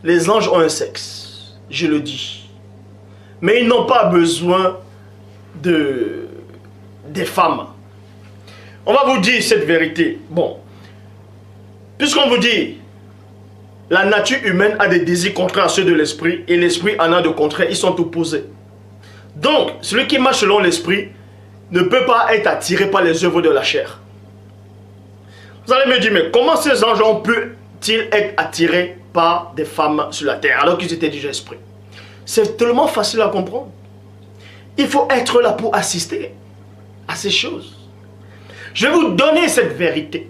les anges ont un sexe, je le dis. Mais ils n'ont pas besoin des femmes. On va vous dire cette vérité. Bon, puisqu'on vous dit, la nature humaine a des désirs contraires à ceux de l'esprit, et l'esprit en a de contraires, ils sont opposés. Donc, celui qui marche selon l'esprit ne peut pas être attiré par les œuvres de la chair. Vous allez me dire, mais comment ces anges ont pu-ils être attirés par des femmes sur la terre, alors qu'ils étaient déjà esprits? C'est tellement facile à comprendre. Il faut être là pour assister à ces choses. Je vais vous donner cette vérité.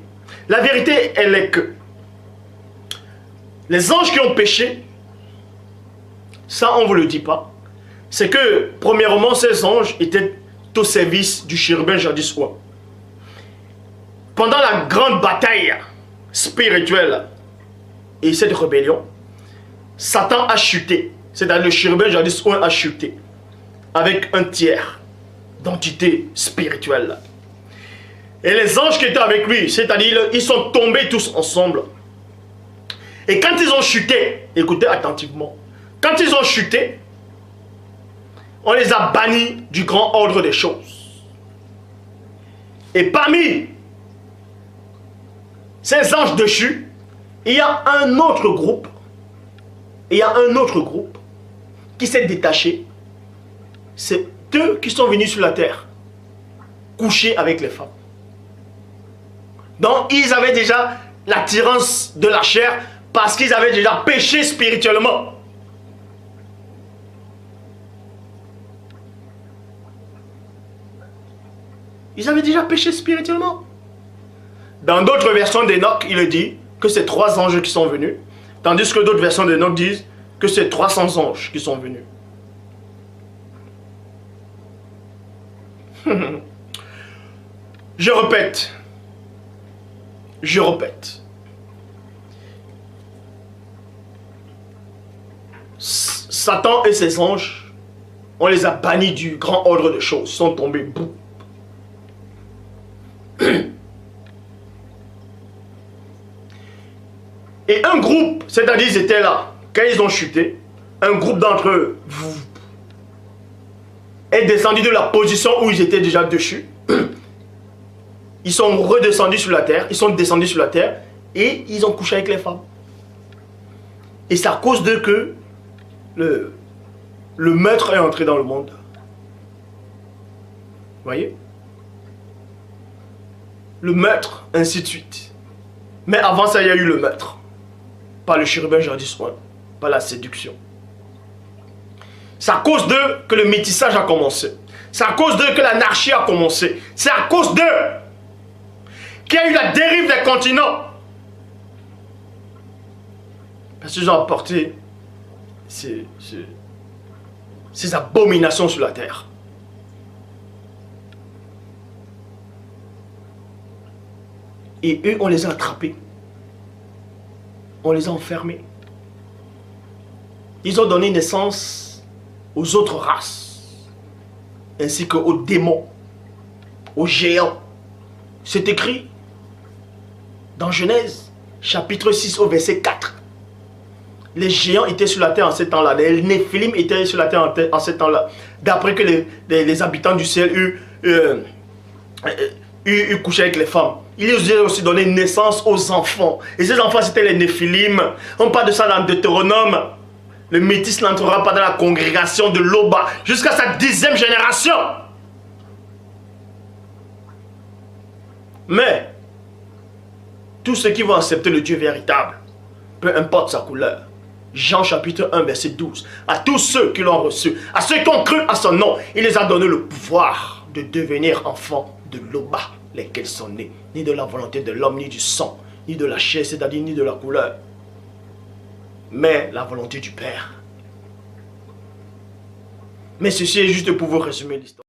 La vérité, elle est que les anges qui ont péché, ça on ne vous le dit pas, c'est que premièrement ces anges étaient au service du chérubin jadis roi. Pendant la grande bataille spirituelle et cette rébellion, Satan a chuté, c'est-à-dire le chérubin jadis roi a chuté avec un tiers d'entité spirituelle. Et les anges qui étaient avec lui, c'est-à-dire ils sont tombés tous ensemble. Et quand ils ont chuté, écoutez attentivement, quand ils ont chuté, on les a bannis du grand ordre des choses. Et parmi ces anges déchus, il y a un autre groupe, qui s'est détaché. C'est eux qui sont venus sur la terre, coucher avec les femmes. Donc ils avaient déjà l'attirance de la chair parce qu'ils avaient déjà péché spirituellement. Ils avaient déjà péché spirituellement. Dans d'autres versions d'Enoch, il est dit que c'est 3 anges qui sont venus. Tandis que d'autres versions d'Enoch disent que c'est 300 anges qui sont venus. Je répète. Satan et ses anges, on les a bannis du grand ordre de choses. Ils sont tombés boum. Et un groupe, c'est-à-dire ils étaient là, quand ils ont chuté, un groupe d'entre eux est descendu de la position où ils étaient déjà dessus. Ils sont redescendus sur la terre, ils sont descendus sur la terre et ils ont couché avec les femmes. Et c'est à cause d'eux que le maître est entré dans le monde. Vous voyez? Le maître, ainsi de suite. Mais avant ça, il y a eu le maître. Pas le chérubin jadis roi, pas la séduction. C'est à cause d'eux que le métissage a commencé. C'est à cause d'eux que l'anarchie a commencé. C'est à cause d'eux qu'il y a eu la dérive des continents. Parce qu'ils ont apporté ces abominations sur la terre. Et eux, on les a attrapés. On les a enfermés. Ils ont donné naissance aux autres races, ainsi qu'aux démons, aux géants. C'est écrit dans Genèse, chapitre 6 au verset 4. Les géants étaient sur la terre en ce temps-là. Les Néphilim étaient sur la terre en ce temps-là. D'après que les habitants du ciel eurent couché avec les femmes. Ils ont aussi donné naissance aux enfants. Et ces enfants, c'était les Néphilim. On parle de ça dans Deutéronome. Le métis n'entrera pas dans la congrégation de l'Oba jusqu'à sa 10e génération. Mais, tous ceux qui vont accepter le Dieu véritable, peu importe sa couleur, Jean chapitre 1 verset 12, à tous ceux qui l'ont reçu, à ceux qui ont cru à son nom, il les a donné le pouvoir de devenir enfants de l'Oba, lesquels sont nés, ni de la volonté de l'homme, ni du sang, ni de la chair, c'est-à-dire ni de la couleur, mais la volonté du Père. Mais ceci est juste pour vous résumer l'histoire.